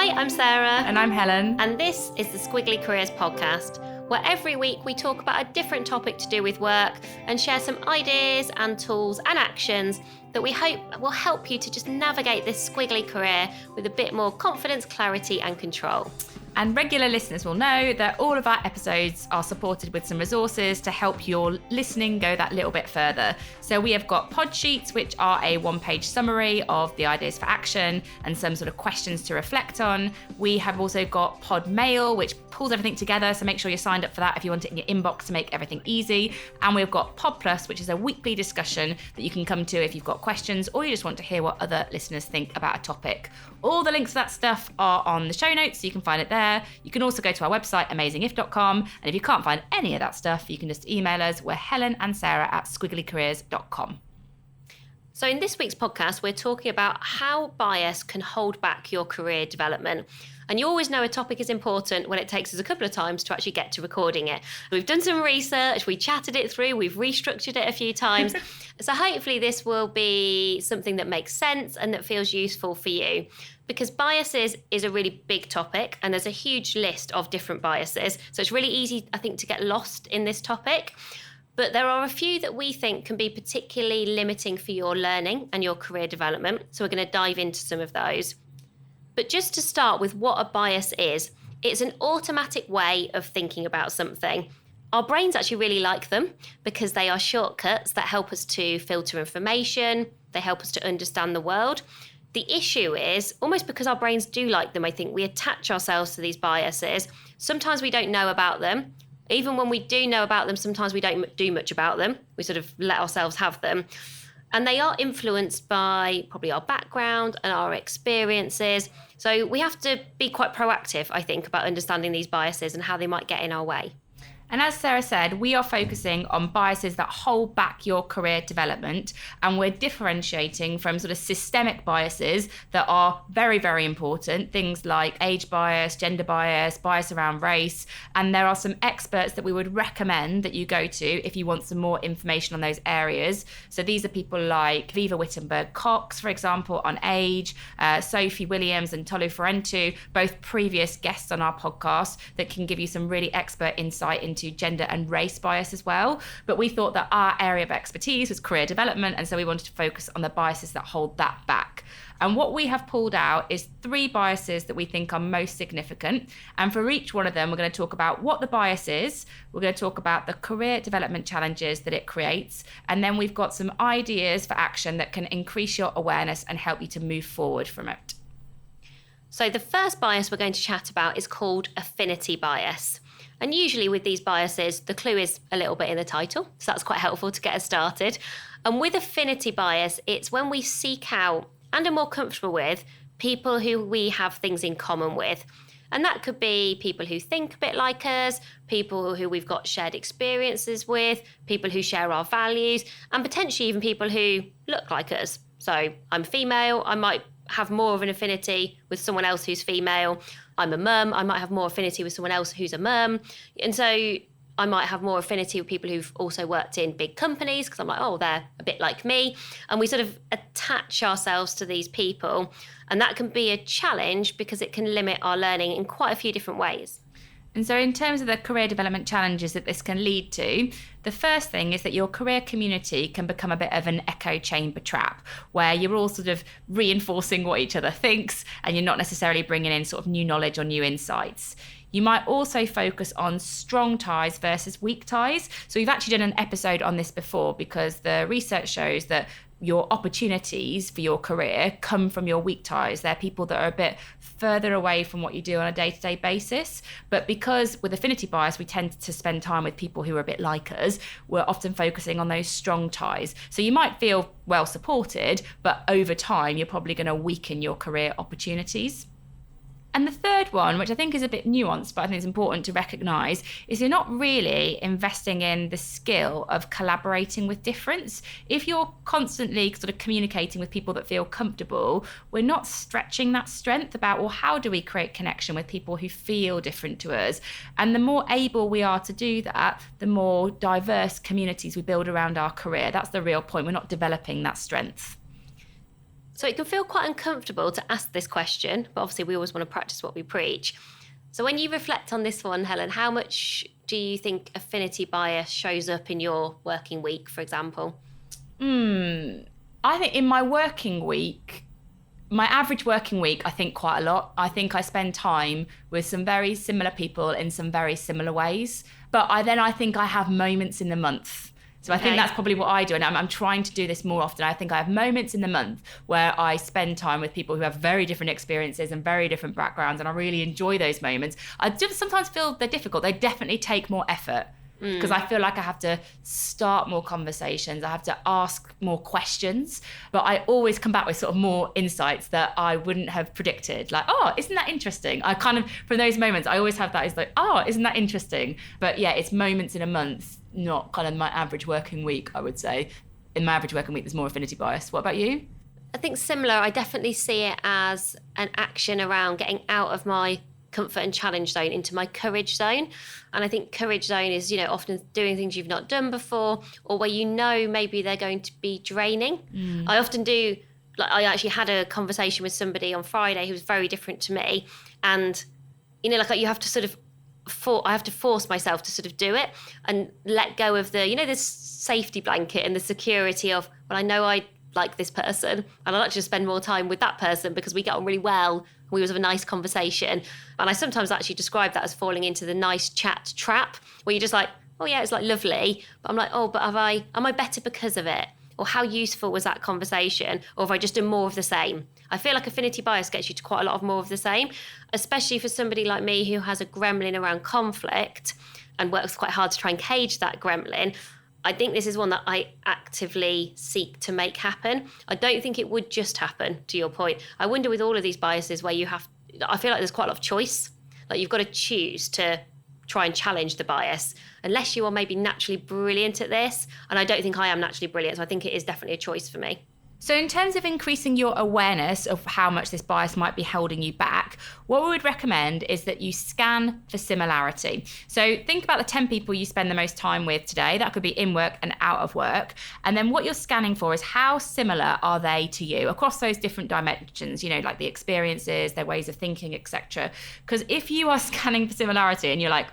Hi, I'm Sarah. And I'm Helen. And this is the Squiggly Careers podcast, where every week we talk about a different topic to do with work and share some ideas and tools and actions that we hope will help you to just navigate this squiggly career with a bit more confidence, clarity and control. And regular listeners will know that all of our episodes are supported with some resources to help your listening go that little bit further. So we have got pod sheets, which are a one-page summary of the ideas for action and some sort of questions to reflect on. We have also got pod mail, which pulls everything together. So make sure you're signed up for that if you want it in your inbox to make everything easy. And we've got Pod Plus, which is a weekly discussion that you can come to if you've got questions or you just want to hear what other listeners think about a topic. All the links to that stuff are on the show notes, so you can find it there. You can also go to our website, amazingif.com. And if you can't find any of that stuff, you can just email us. We're Helen and Sarah at squigglycareers.com. So in this week's podcast, we're talking about how bias can hold back your career development. And you always know a topic is important when it takes us a couple of times to actually get to recording it. We've done some research, we chatted it through, we've restructured it a few times. So hopefully this will be something that makes sense and that feels useful for you. Because biases is a really big topic and there's a huge list of different biases. So it's really easy, I think, to get lost in this topic. But there are a few that we think can be particularly limiting for your learning and your career development. So we're going to dive into some of those. But just to start with what a bias is, it's an automatic way of thinking about something. Our brains actually really like them because they are shortcuts that help us to filter information. They help us to understand the world. The issue is, almost because our brains do like them, I think, we attach ourselves to these biases. Sometimes we don't know about them. Even when we do know about them, sometimes we don't do much about them. We sort of let ourselves have them. And they are influenced by probably our background and our experiences. So we have to be quite proactive, I think, about understanding these biases and how they might get in our way. And as Sarah said, we are focusing on biases that hold back your career development. And we're differentiating from sort of systemic biases that are very, very important. Things like age bias, gender bias, bias around race. And there are some experts that we would recommend that you go to if you want some more information on those areas. So these are people like Viva Wittenberg-Cox, for example, on age, Sophie Williams and Tolu Ferrentu, both previous guests on our podcast that can give you some really expert insight into gender and race bias as well. But we thought that our area of expertise was career development, and so we wanted to focus on the biases that hold that back. And what we have pulled out is 3 biases that we think are most significant. And for each one of them, we're going to talk about what the bias is. We're going to talk about the career development challenges that it creates. And then we've got some ideas for action that can increase your awareness and help you to move forward from it. So the first bias we're going to chat about is called affinity bias. And usually with these biases, the clue is a little bit in the title. So that's quite helpful to get us started. And with affinity bias, it's when we seek out and are more comfortable with people who we have things in common with. And that could be people who think a bit like us, people who we've got shared experiences with, people who share our values, and potentially even people who look like us. So I'm female, I might have more of an affinity with someone else who's female. I'm a mum, I might have more affinity with someone else who's a mum. And so I might have more affinity with people who've also worked in big companies because I'm like, oh, they're a bit like me. And we sort of attach ourselves to these people. And that can be a challenge because it can limit our learning in quite a few different ways. And so in terms of the career development challenges that this can lead to, the first thing is that your career community can become a bit of an echo chamber trap where you're all sort of reinforcing what each other thinks and you're not necessarily bringing in sort of new knowledge or new insights. You might also focus on strong ties versus weak ties. So we've actually done an episode on this before because the research shows that your opportunities for your career come from your weak ties. They're people that are a bit further away from what you do on a day-to-day basis. But because with affinity bias, we tend to spend time with people who are a bit like us, we're often focusing on those strong ties. So you might feel well supported, but over time, you're probably going to weaken your career opportunities. And the third one, which I think is a bit nuanced, but I think it's important to recognise, is you're not really investing in the skill of collaborating with difference. If you're constantly sort of communicating with people that feel comfortable, we're not stretching that strength about, well, how do we create connection with people who feel different to us? And the more able we are to do that, the more diverse communities we build around our career. That's the real point. We're not developing that strength. So it can feel quite uncomfortable to ask this question, but obviously we always want to practice what we preach. So when you reflect on this one, Helen, how much do you think affinity bias shows up in your working week, for example? I think in my working week, my average working week, I think quite a lot. I think I spend time with some very similar people in some very similar ways. But I think I have moments in the month. So I think that's probably what I do. And I'm trying to do this more often. I think I have moments in the month where I spend time with people who have very different experiences and very different backgrounds. And I really enjoy those moments. I just sometimes feel they're difficult. They definitely take more effort. Because I feel like I have to start more conversations. I have to ask more questions, but I always come back with sort of more insights that I wouldn't have predicted. Like, oh, isn't that interesting? I kind of, from those moments, I always have that as like, oh, isn't that interesting? But yeah, it's moments in a month, not kind of my average working week, I would say. In my average working week, there's more affinity bias. What about you? I think similar. I definitely see it as an action around getting out of my comfort and challenge zone into my courage zone. And I think courage zone is, often doing things you've not done before, or where maybe they're going to be draining. I often do, like I actually had a conversation with somebody on Friday who was very different to me. And, you have to sort of, I have to force myself to sort of do it and let go of the, this safety blanket and the security of, well, I know I like this person and I'd like to spend more time with that person because we get on really well. We always have a nice conversation. And I sometimes actually describe that as falling into the nice chat trap where you're just like, oh yeah, it's like lovely. But I'm like, oh, but am I better because of it? Or how useful was that conversation? Or have I just done more of the same? I feel like affinity bias gets you to quite a lot of more of the same, especially for somebody like me who has a gremlin around conflict and works quite hard to try and cage that gremlin. I think this is one that I actively seek to make happen. I don't think it would just happen, to your point. I wonder with all of these biases where I feel like there's quite a lot of choice. Like you've got to choose to try and challenge the bias, unless you are maybe naturally brilliant at this. And I don't think I am naturally brilliant. So I think it is definitely a choice for me. So in terms of increasing your awareness of how much this bias might be holding you back, what we would recommend is that you scan for similarity. So think about the 10 people you spend the most time with today. That could be in work and out of work. And then what you're scanning for is how similar are they to you across those different dimensions, like the experiences, their ways of thinking, etc. Because if you are scanning for similarity and you're like,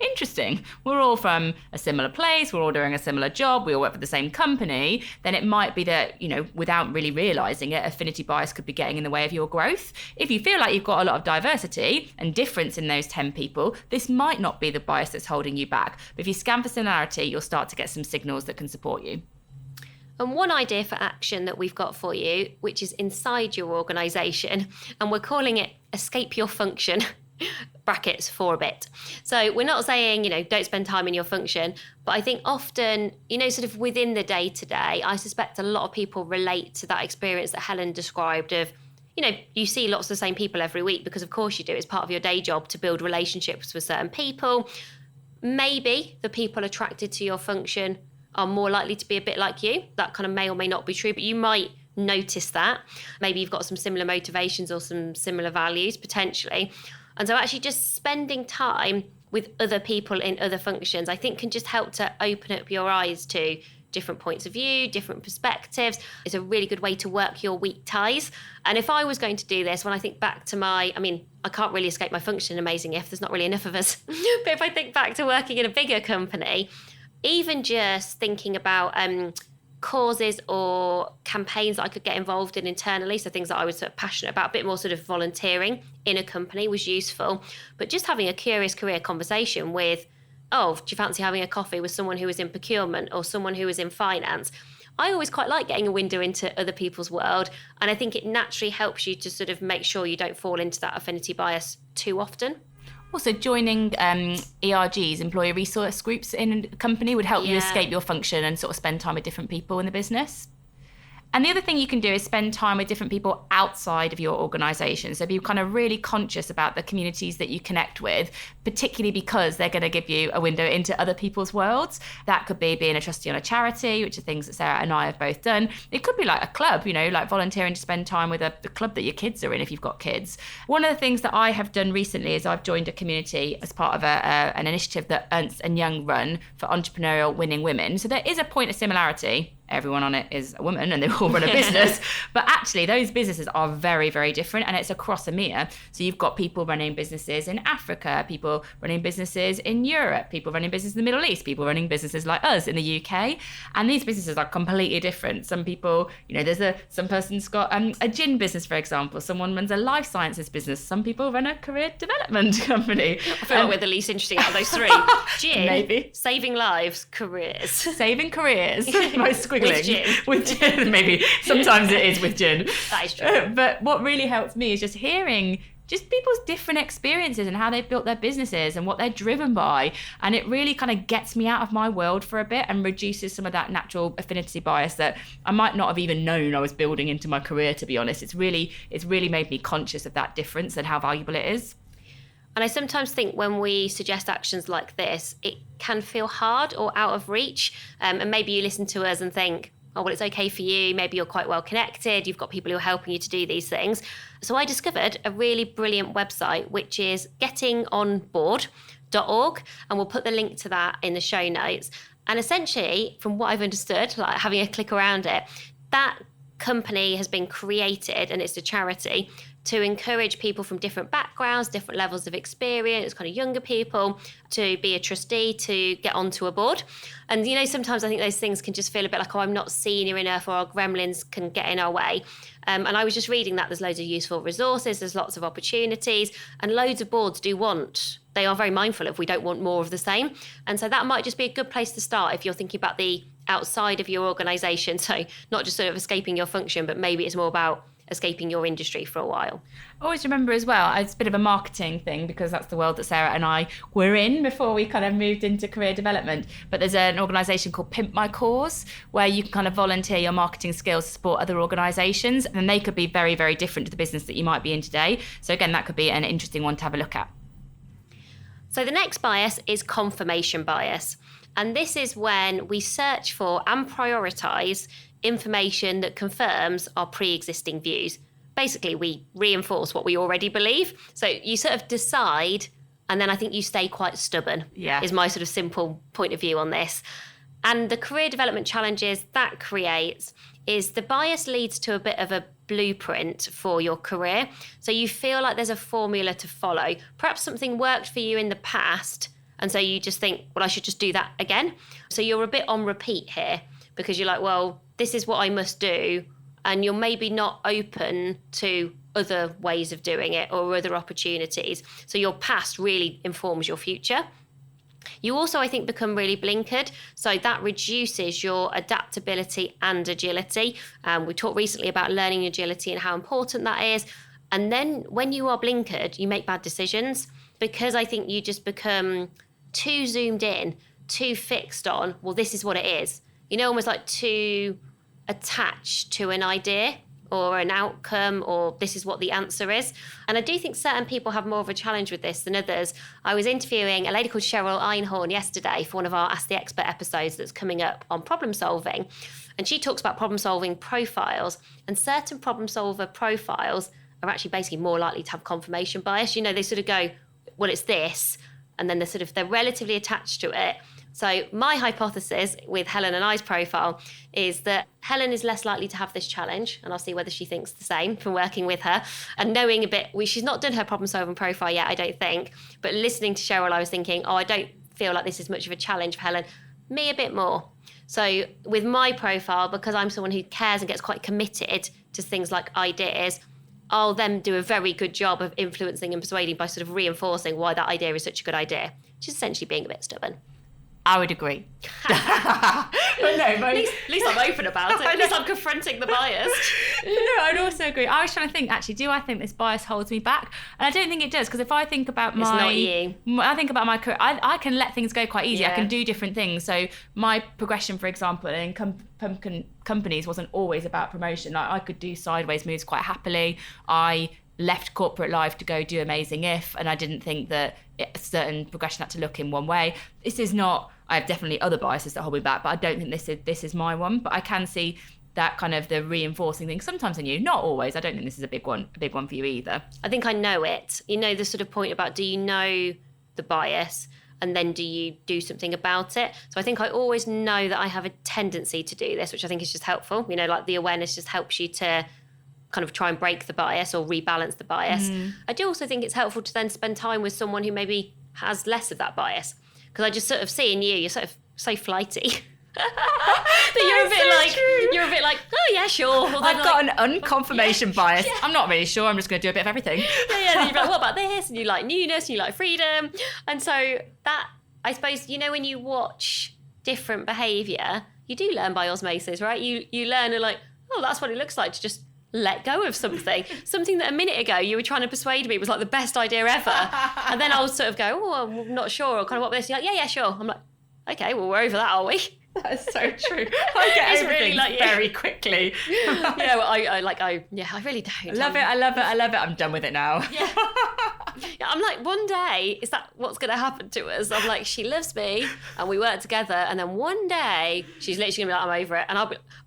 interesting, we're all from a similar place, we're all doing a similar job, we all work for the same company, then it might be that, without really realising it, affinity bias could be getting in the way of your growth. If you feel like you've got a lot of diversity and difference in those 10 people, this might not be the bias that's holding you back. But if you scan for similarity, you'll start to get some signals that can support you. And one idea for action that we've got for you, which is inside your organisation, and we're calling it escape your function. Brackets for a bit. So we're not saying, don't spend time in your function, but I think often, sort of within the day to day, I suspect a lot of people relate to that experience that Helen described of, you see lots of the same people every week because of course you do. It's part of your day job to build relationships with certain people. Maybe the people attracted to your function are more likely to be a bit like you. That kind of may or may not be true, but you might notice that. Maybe you've got some similar motivations or some similar values potentially. And so actually just spending time with other people in other functions, I think can just help to open up your eyes to different points of view, different perspectives. It's a really good way to work your weak ties. And if I was going to do this, when I think back to I can't really escape my function, amazing if there's not really enough of us. But if I think back to working in a bigger company, even just thinking about causes or campaigns that I could get involved in internally, so things that I was sort of passionate about, a bit more sort of volunteering in a company was useful. But just having a curious career conversation with, do you fancy having a coffee with someone who is in procurement or someone who is in finance? I always quite like getting a window into other people's world, and I think it naturally helps you to sort of make sure you don't fall into that affinity bias too often. Also, joining ERGs, employee resource groups in a company, would help you escape your function and sort of spend time with different people in the business. And the other thing you can do is spend time with different people outside of your organisation. So be kind of really conscious about the communities that you connect with, particularly because they're going to give you a window into other people's worlds. That could be being a trustee on a charity, which are things that Sarah and I have both done. It could be like a club, like volunteering to spend time with the club that your kids are in if you've got kids. One of the things that I have done recently is I've joined a community as part of an initiative that Ernst & Young run for entrepreneurial winning women. So there is a point of similarity. everyone on it is a woman and they all run a business. But actually, those businesses are very, very different, and it's across EMEA. So you've got people running businesses in Africa, people running businesses in Europe, people running businesses in the Middle East, people running businesses like us in the UK. And these businesses are completely different. Some people, some person's got a gin business, for example. Someone runs a life sciences business. Some people run a career development company. I feel like we're the least interesting out of those three. Gin, maybe. saving lives, careers. Saving careers. Most squiggling. With gin. Maybe. Sometimes it is with gin. That is true. But what really helps me is just hearing just people's different experiences and how they've built their businesses and what they're driven by. And it really kind of gets me out of my world for a bit and reduces some of that natural affinity bias that I might not have even known I was building into my career, to be honest. It's really made me conscious of that difference and how valuable it is. And I sometimes think when we suggest actions like this, it can feel hard or out of reach. And maybe you listen to us and think, oh, well, it's okay for you. Maybe you're quite well connected. You've got people who are helping you to do these things. So I discovered a really brilliant website, which is gettingonboard.org. And we'll put the link to that in the show notes. And essentially, from what I've understood, like having a click around it, that company has been created, and it's a charity, to encourage people from different backgrounds, different levels of experience, kind of younger people, to be a trustee, to get onto a board. And, sometimes I think those things can just feel a bit like, oh, I'm not senior enough, or our gremlins can get in our way. And I was just reading that there's loads of useful resources, there's lots of opportunities, and loads of boards they are very mindful if we don't want more of the same. And so that might just be a good place to start if you're thinking about the outside of your organisation. So not just sort of escaping your function, but maybe it's more about escaping your industry for a while. Always remember as well, it's a bit of a marketing thing because that's the world that Sarah and I were in before we kind of moved into career development. But there's an organisation called Pimp My Cause where you can kind of volunteer your marketing skills to support other organisations, and they could be very, very different to the business that you might be in today. So again, that could be an interesting one to have a look at. So the next bias is confirmation bias. And this is when we search for and prioritise information that confirms our pre-existing views. Basically, we reinforce what we already believe. So you sort of decide, and then I think you stay quite stubborn, is my sort of simple point of view on this. And the career development challenges that creates is the bias leads to a bit of a blueprint for your career. So you feel like there's a formula to follow. Perhaps something worked for you in the past, and so you just think, well, I should just do that again. So you're a bit on repeat here because you're like, well, this is what I must do. And you're maybe not open to other ways of doing it or other opportunities. So your past really informs your future. You also, I think, become really blinkered. So that reduces your adaptability and agility. We talked recently about learning agility and how important that is. And then when you are blinkered, you make bad decisions because I think you just become too zoomed in, too fixed on, well, this is what it is. Almost like too attached to an idea or an outcome, or this is what the answer is. And I do think certain people have more of a challenge with this than others. I was interviewing a lady called Cheryl Einhorn yesterday for one of our Ask the Expert episodes that's coming up on problem solving. And she talks about problem solving profiles, and certain problem solver profiles are actually basically more likely to have confirmation bias. They sort of go, well, it's this, and then they're relatively attached to it. So my hypothesis with Helen and I's profile is that Helen is less likely to have this challenge, and I'll see whether she thinks the same from working with her and knowing a bit. She's not done her problem solving profile yet, I don't think, but listening to Cheryl, I was thinking, I don't feel like this is much of a challenge for Helen. Me a bit more. So with my profile, because I'm someone who cares and gets quite committed to things like ideas, I'll then do a very good job of influencing and persuading by sort of reinforcing why that idea is such a good idea, which is essentially being a bit stubborn. I would agree. But at least I'm open about it. At least I'm confronting the bias. No, I'd also agree. I was trying to think, actually, do I think this bias holds me back? And I don't think it does, because if I think about it's not you. I think about my career, I can let things go quite easy. Yeah. I can do different things. So my progression, for example, in companies wasn't always about promotion. I could do sideways moves quite happily. I left corporate life to go do Amazing If, and I didn't think that a certain progression had to look in one way. This is not, I have definitely other biases that hold me back, but I don't think this is my one. But I can see that kind of the reinforcing thing sometimes in you, not always. I don't think this is a big one for you either. I think I know it. The sort of point about, do you know the bias? and then do you do something about it? So I think I always know that I have a tendency to do this, which I think is just helpful. You know, like the awareness just helps you to kind of try and break the bias or rebalance the bias. I do also think it's helpful to then spend time with someone who maybe has less of that bias, because I just sort of see in you, you're sort of so flighty. that you're a bit like, oh yeah, sure. I've got an unconfirmation bias. Yeah. I'm not really sure. I'm just going to do a bit of everything. And you're like, what about this? And you like newness, and you like freedom. And so that, I suppose, you know, when you watch different behaviour, you do learn by osmosis, right? You learn and like, oh, that's what it looks like to just let go of something. Something that a minute ago you were trying to persuade me was like the best idea ever. And then I'll sort of go, oh, I'm not sure, or kind of what this. You're like, yeah, sure. I'm like, okay, well, we're over that, are we? That is so true. I get everything really like very quickly. Yeah, well, I really don't. I love it. I'm done with it now. Yeah. I'm like, one day, is that what's going to happen to us? I'm like, she loves me and we work together, and then one day she's literally going to be like, I'm over it, and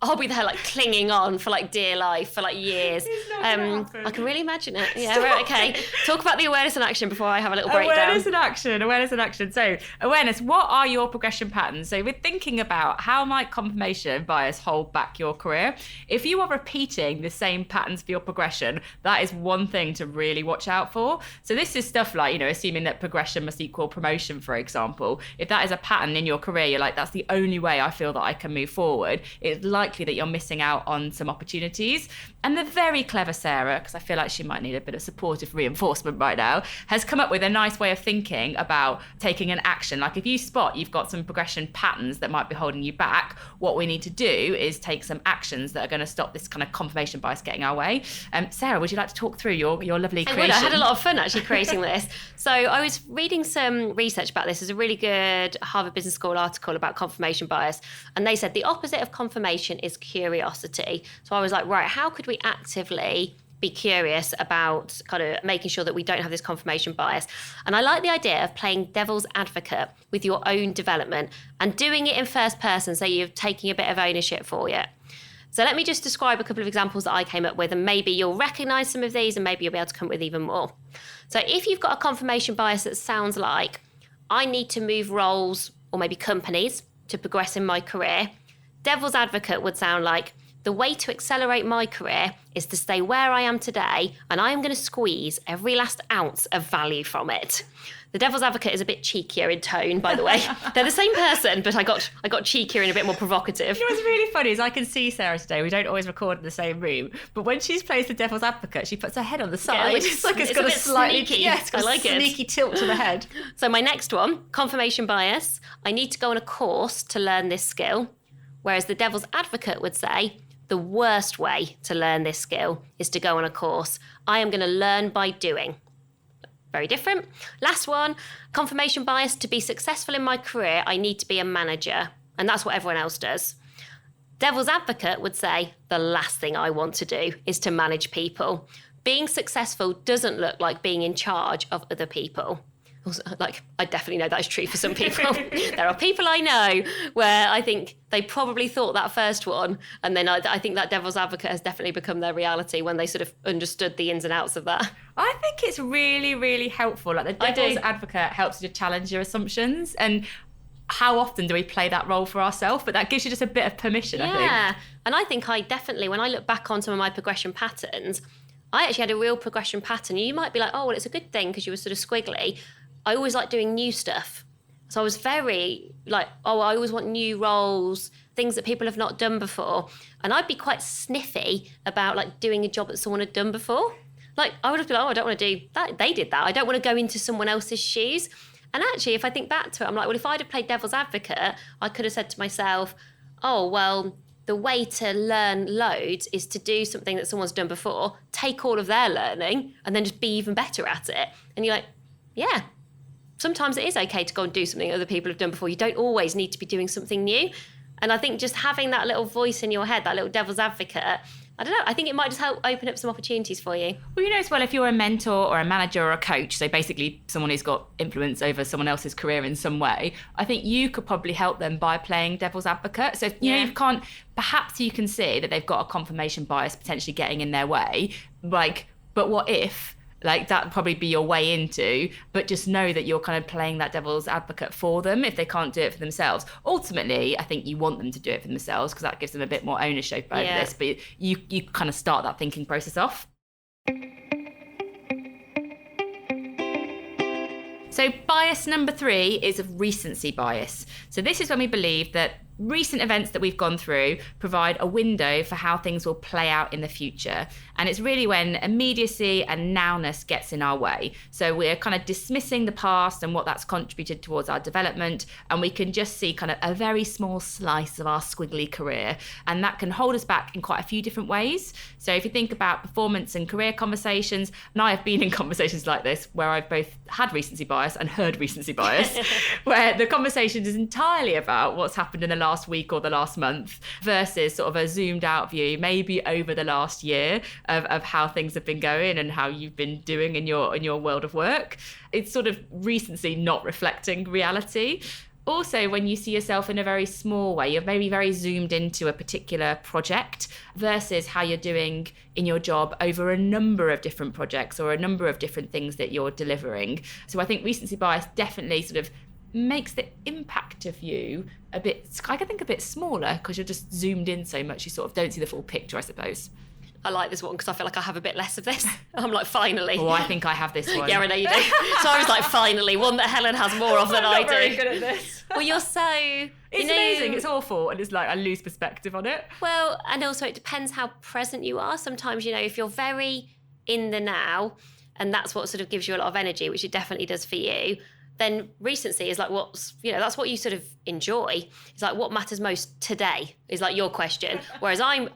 I'll be there like clinging on for like dear life for like years. I can really imagine it. Yeah, right, okay. Talk about the awareness and action before I have a little breakdown. Awareness and action. So, awareness, what are your progression patterns? So we're thinking about how might confirmation bias hold back your career. If you are repeating the same patterns for your progression, that is one thing to really watch out for. So this is stuff like, you know, assuming that progression must equal promotion, for example. If that is a pattern in your career, you're like, that's the only way I feel that I can move forward, it's likely that you're missing out on some opportunities. And the very clever Sarah, because I feel like she might need a bit of supportive reinforcement right now, has come up with a nice way of thinking about taking an action. Like if you spot you've got some progression patterns that might be holding you back, what we need to do is take some actions that are going to stop this kind of confirmation bias getting our way. Sarah, would you like to talk through your lovely creation? I had a lot of fun actually creating this. So I was reading some research about this. There's a really good Harvard Business School article about confirmation bias, and they said the opposite of confirmation is curiosity. So I was like, right, how could we actively be curious about kind of making sure that we don't have this confirmation bias? And I like the idea of playing devil's advocate with your own development and doing it in first person, so you're taking a bit of ownership for it. So let me just describe a couple of examples that I came up with, and maybe you'll recognise some of these and maybe you'll be able to come up with even more. So if you've got a confirmation bias that sounds like, I need to move roles or maybe companies to progress in my career, devil's advocate would sound like, the way to accelerate my career is to stay where I am today, and I am going to squeeze every last ounce of value from it. The devil's advocate is a bit cheekier in tone, by the way. They're the same person, but I got cheekier and a bit more provocative. You know what's really funny is I can see Sarah today. We don't always record in the same room, but when she plays the devil's advocate, she puts her head on the side. Yeah, it's like it's got a slightly sneaky. Yeah, it's got a sneaky tilt to the head. So my next one, confirmation bias. I need to go on a course to learn this skill, whereas the devil's advocate would say, the worst way to learn this skill is to go on a course. I am going to learn by doing. Very different. Last one, confirmation bias. To be successful in my career, I need to be a manager. And that's what everyone else does. Devil's advocate would say, the last thing I want to do is to manage people. Being successful doesn't look like being in charge of other people. Like, I definitely know that is true for some people. There are people I know where I think they probably thought that first one, and then I think that devil's advocate has definitely become their reality when they sort of understood the ins and outs of that. I think it's really, really helpful. Like the devil's advocate helps you to challenge your assumptions, and how often do we play that role for ourselves? But that gives you just a bit of permission, I think. Yeah, and I think I definitely, when I look back on some of my progression patterns, I actually had a real progression pattern. You might be like, oh, well, it's a good thing because you were sort of squiggly. I always like doing new stuff. So I was very like, oh, I always want new roles, things that people have not done before. And I'd be quite sniffy about like doing a job that someone had done before. Like I would have been like, oh, I don't want to do that. They did that. I don't want to go into someone else's shoes. And actually, if I think back to it, I'm like, well, if I'd have played devil's advocate, I could have said to myself, oh, well, the way to learn loads is to do something that someone's done before, take all of their learning and then just be even better at it. And you're like, yeah. Sometimes it is okay to go and do something other people have done before. You don't always need to be doing something new. And I think just having that little voice in your head, that little devil's advocate, I don't know, I think it might just help open up some opportunities for you. Well, you know as well, if you're a mentor or a manager or a coach, so basically someone who's got influence over someone else's career in some way, I think you could probably help them by playing devil's advocate. So, you know, you can't, perhaps you can see that they've got a confirmation bias potentially getting in their way, like, but what if Like that would probably be your way into, but just know that you're kind of playing that devil's advocate for them if they can't do it for themselves. Ultimately, I think you want them to do it for themselves because that gives them a bit more ownership over this, but you kind of start that thinking process off. So bias number 3 is a recency bias. So this is when we believe that recent events that we've gone through provide a window for how things will play out in the future. And it's really when immediacy and nowness gets in our way. So we're kind of dismissing the past and what that's contributed towards our development. And we can just see kind of a very small slice of our squiggly career. And that can hold us back in quite a few different ways. So if you think about performance and career conversations, and I have been in conversations like this where I've both had recency bias and heard recency bias, where the conversation is entirely about what's happened in the last week or the last month versus sort of a zoomed out view, maybe over the last year of how things have been going and how you've been doing in your world of work. It's sort of recency not reflecting reality. Also, when you see yourself in a very small way, you're maybe very zoomed into a particular project versus how you're doing in your job over a number of different projects or a number of different things that you're delivering. So I think recency bias definitely sort of makes the impact of you a bit smaller because you're just zoomed in so much, you sort of don't see the full picture, I suppose. I like this one because I feel like I have a bit less of this. I'm like, finally. Oh, I think I have this one. Yeah, I know you do. So I was like, finally, one that Helen has more of than I do. I'm not very good at this. Well, you're so... It's amazing. It's awful. And it's like I lose perspective on it. Well, and also it depends how present you are. Sometimes, if you're very in the now, and that's what sort of gives you a lot of energy, which it definitely does for you, then recency is like that's what you sort of enjoy. It's like what matters most today is like your question. Whereas I'm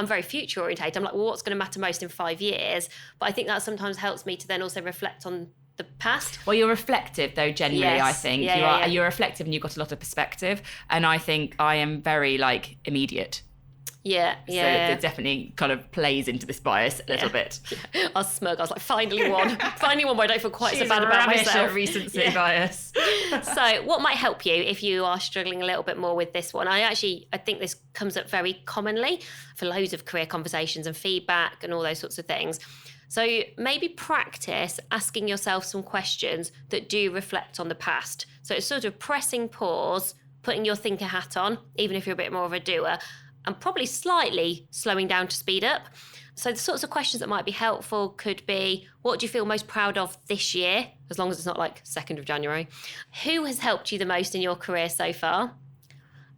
very future orientated. I'm like, well, what's going to matter most in 5 years? But I think that sometimes helps me to then also reflect on the past. Well, you're reflective though, generally, yes. I think. You're reflective and you've got a lot of perspective. And I think I am very immediate. Yeah. So it definitely kind of plays into this bias a little bit. Yeah. I was smug. I was like, finally one where I don't feel quite She's so bad about myself. Recency bias. So what might help you if you are struggling a little bit more with this one? I think this comes up very commonly for loads of career conversations and feedback and all those sorts of things. So maybe practice asking yourself some questions that do reflect on the past. So it's sort of pressing pause, putting your thinker hat on, even if you're a bit more of a doer, and probably slightly slowing down to speed up. So the sorts of questions that might be helpful could be, what do you feel most proud of this year? As long as it's not like 2nd of January. Who has helped you the most in your career so far?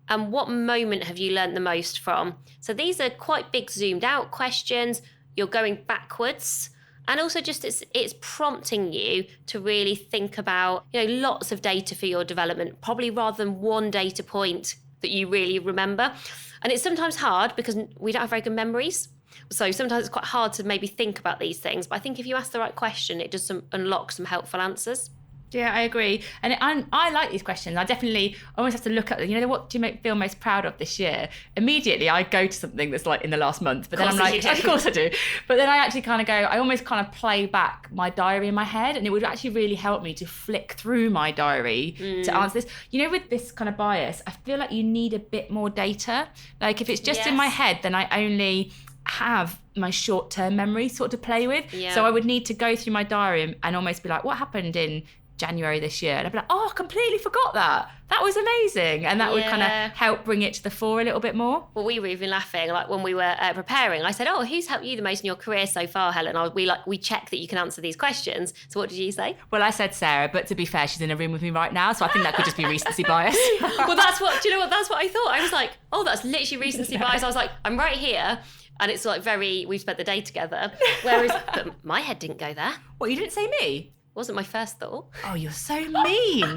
And what moment have you learned the most from? So these are quite big zoomed out questions. You're going backwards. And also just it's prompting you to really think about, lots of data for your development, probably rather than one data point that you really remember. And it's sometimes hard because we don't have very good memories. So sometimes it's quite hard to maybe think about these things. But I think if you ask the right question, it does unlock some helpful answers. Yeah, I agree. And I like these questions. I definitely always have to look at, what do you feel most proud of this year? Immediately, I go to something that's like in the last month. But then I'm like, of course I do. But then I actually kind of go, I almost kind of play back my diary in my head. And it would actually really help me to flick through my diary to answer this. With this kind of bias, I feel like you need a bit more data. Like if it's just in my head, then I only have my short-term memory sort of to play with. Yeah. So I would need to go through my diary and almost be like, what happened in January this year? And I'd be like, oh, I completely forgot that. That was amazing. And that would kind of help bring it to the fore a little bit more. Well, we were even laughing, like when we were preparing, I said, oh, who's helped you the most in your career so far, Helen? We check that you can answer these questions. So what did you say? Well, I said Sarah, but to be fair, she's in a room with me right now. So I think that could just be recency bias. Well, that's what I thought. I was like, oh, that's literally recency bias. I was like, I'm right here. And it's like we've spent the day together. Whereas, but my head didn't go there. Well, you didn't say me. Wasn't my first thought. Oh, you're so mean.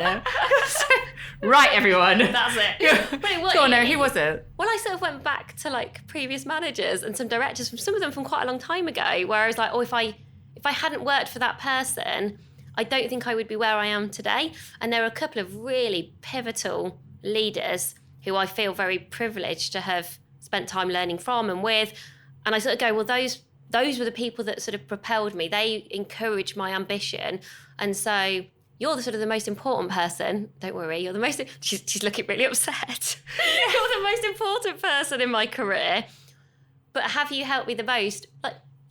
Right, everyone. That's it. Go on, no, who was it? Well, I sort of went back to previous managers and some directors, some of them from quite a long time ago, where I was like, oh, if I hadn't worked for that person, I don't think I would be where I am today. And there are a couple of really pivotal leaders who I feel very privileged to have spent time learning from and with. And I sort of go, well, those were the people that sort of propelled me. They encouraged my ambition. And so you're the most important person. Don't worry, you're the most... She's looking really upset. You're the most important person in my career. But have you helped me the most?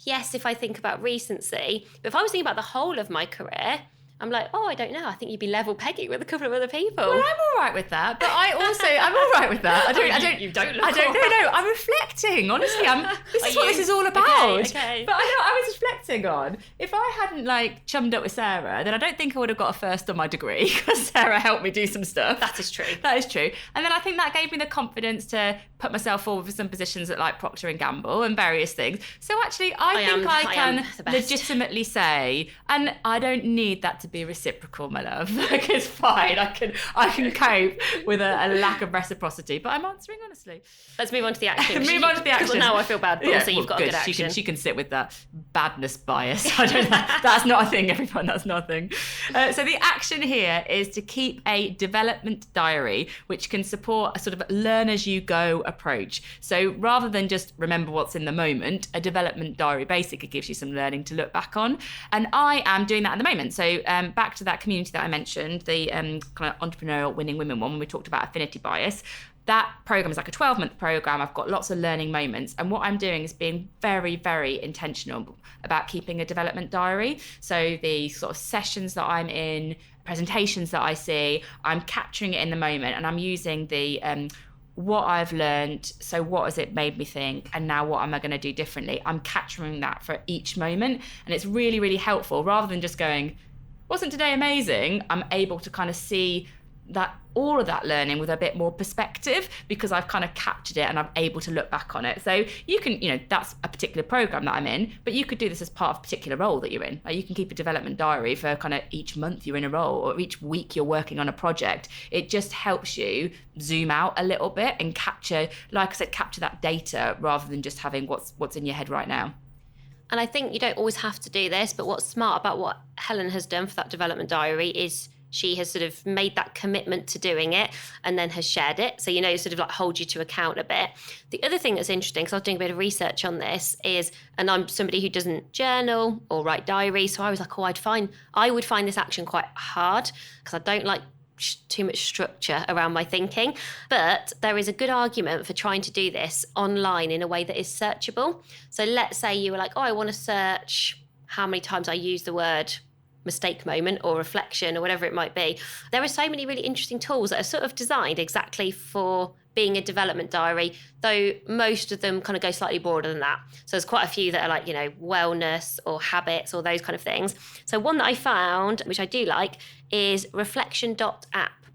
yes, if I think about recency. But if I was thinking about the whole of my career, I'm like, oh, I don't know. I think you'd be level pegging with a couple of other people. Well, I'm all right with that, but I'm all right with that. You don't look. No. I'm reflecting. Honestly, this is what this is all about. Okay. But I was reflecting on, if I hadn't like chummed up with Sarah, then I don't think I would have got a first on my degree, because Sarah helped me do some stuff. That is true. That is true. And then I think that gave me the confidence to put myself forward for some positions at like Procter and Gamble and various things. So actually, I think I can legitimately say, and I don't need that to be reciprocal, my love. Like, it's fine. I can cope with a lack of reciprocity, but I'm answering honestly. Let's move on to the action. Move on to the action. Now I feel bad, but also you've got a good action. She can sit with that badness bias. I don't know. That's not a thing, everyone. That's not a thing. So the action here is to keep a development diary, which can support a sort of learn as you go approach. So rather than just remember what's in the moment, a development diary basically gives you some learning to look back on. And I am doing that at the moment. So back to that community that I mentioned, the kind of entrepreneurial winning women one, when we talked about affinity bias. That program is like a 12-month program. I've got lots of learning moments. And what I'm doing is being very, very intentional about keeping a development diary. So the sort of sessions that I'm in, presentations that I see, I'm capturing it in the moment, and I'm using the what I've learned, so what has it made me think, and now what am I going to do differently? I'm capturing that for each moment. And it's really, really helpful. Rather than just going, wasn't today amazing? I'm able to kind of see that all of that learning with a bit more perspective, because I've kind of captured it and I'm able to look back on it. So you can, that's a particular program that I'm in, but you could do this as part of a particular role that you're in. Like, you can keep a development diary for kind of each month you're in a role, or each week you're working on a project. It just helps you zoom out a little bit and capture, like I said, capture that data rather than just having what's in your head right now. And I think you don't always have to do this, but what's smart about what Helen has done for that development diary is she has sort of made that commitment to doing it and then has shared it. So, sort of like hold you to account a bit. The other thing that's interesting, because I was doing a bit of research on this, is, and I'm somebody who doesn't journal or write diaries, so I was like, I would find this action quite hard, because I don't like too much structure around my thinking. But there is a good argument for trying to do this online in a way that is searchable. So let's say you were like, I want to search how many times I use the word mistake moment or reflection or whatever it might be. There are so many really interesting tools that are sort of designed exactly for being a development diary, though most of them kind of go slightly broader than that. So there's quite a few that are like, wellness or habits or those kind of things. So one that I found, which I do like, is reflection.app.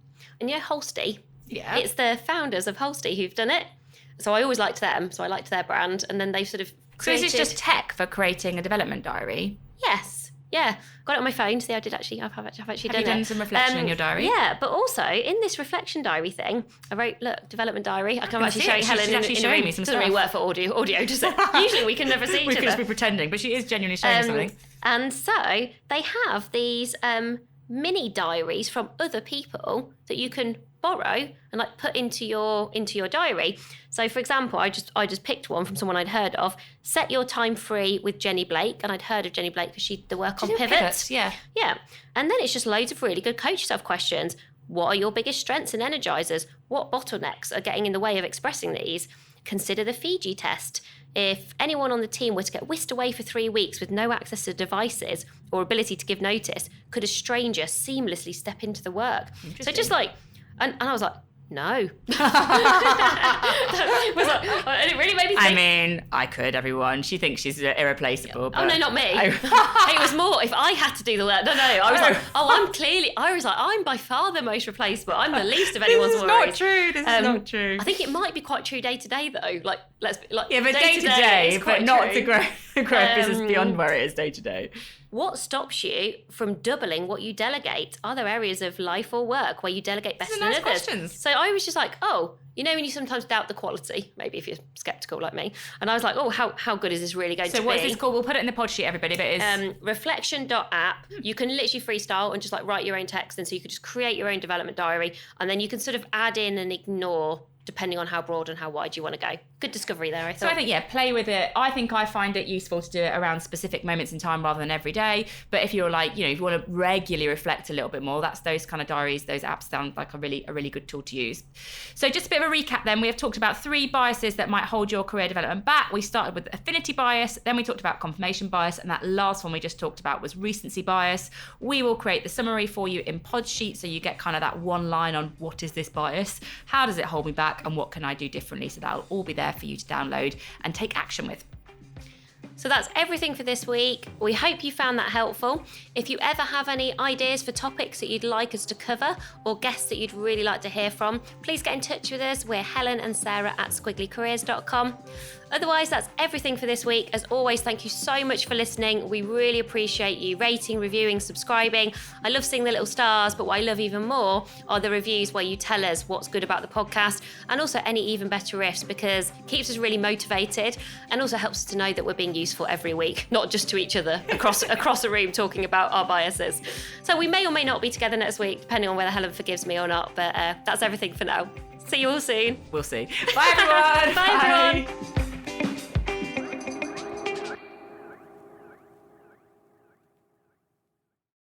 And Holstey? Yeah. It's the founders of Holstey who've done it. So I always liked them. So I liked their brand. And then they've sort of created... So is this just tech for creating a development diary? Yes. Yeah, got it on my phone. See, I've actually done it. Have you done some reflection in your diary? Yeah, but also in this reflection diary thing, I wrote, look, development diary. I'm actually showing Helen She's actually showing me some stuff. Doesn't really work for audio, does it? Usually we can never see each other. Because we're pretending, but she is genuinely showing something. And so they have these mini diaries from other people that you can borrow and like put into your diary. So for example, I just picked one from someone I'd heard of. Set your time free with Jenny Blake, and I'd heard of Jenny Blake because she did the work on pivots. Yeah. And then it's just loads of really good coach yourself questions. What are your biggest strengths and energizers? What bottlenecks are getting in the way of expressing these? Consider the Fiji test. If anyone on the team were to get whisked away for 3 weeks with no access to devices or ability to give notice, could a stranger seamlessly step into the work? So just like, and I was like, no. And it really made me think. I mean, I could, everyone. She thinks she's irreplaceable. But... Oh, no, not me. It was more if I had to do the work. No. I was like, I'm by far the most replaceable. I'm the least of anyone's worries. This is not true. I think it might be quite true day to day, though. Like, yeah, but day to day, but not to grow business beyond where it is day to day. What stops you from doubling what you delegate? Are there areas of life or work where you delegate better than others? Questions. So I was just like, when you sometimes doubt the quality, maybe if you're skeptical like me. And I was like, how good is this really going to be? So what's this called? We'll put it in the pod sheet, everybody. But it's reflection.app. You can literally freestyle and just like write your own text. And so you could just create your own development diary. And then you can sort of add in and ignore depending on how broad and how wide you want to go. Good discovery there, I thought. So I think, play with it. I think I find it useful to do it around specific moments in time rather than every day. But if you're like, if you want to regularly reflect a little bit more, that's those kind of diaries, those apps sound like a really good tool to use. So just a bit of a recap then. We have talked about 3 biases that might hold your career development back. We started with affinity bias, then we talked about confirmation bias, and that last one we just talked about was recency bias. We will create the summary for you in Podsheet, so you get kind of that one line on what is this bias, how does it hold me back, and what can I do differently. So that'll all be there for you to download and take action with. So that's everything for this week. We hope you found that helpful. If you ever have any ideas for topics that you'd like us to cover or guests that you'd really like to hear from, please get in touch with us. We're Helen and Sarah at squigglycareers.com. Otherwise, that's everything for this week. As always, thank you so much for listening. We really appreciate you rating, reviewing, subscribing. I love seeing the little stars, but what I love even more are the reviews where you tell us what's good about the podcast and also any even better riffs, because it keeps us really motivated and also helps us to know that we're being useful every week, not just to each other across a room talking about our biases. So we may or may not be together next week, depending on whether Helen forgives me or not, but that's everything for now. See you all soon. We'll see. Bye, everyone. Bye, everyone.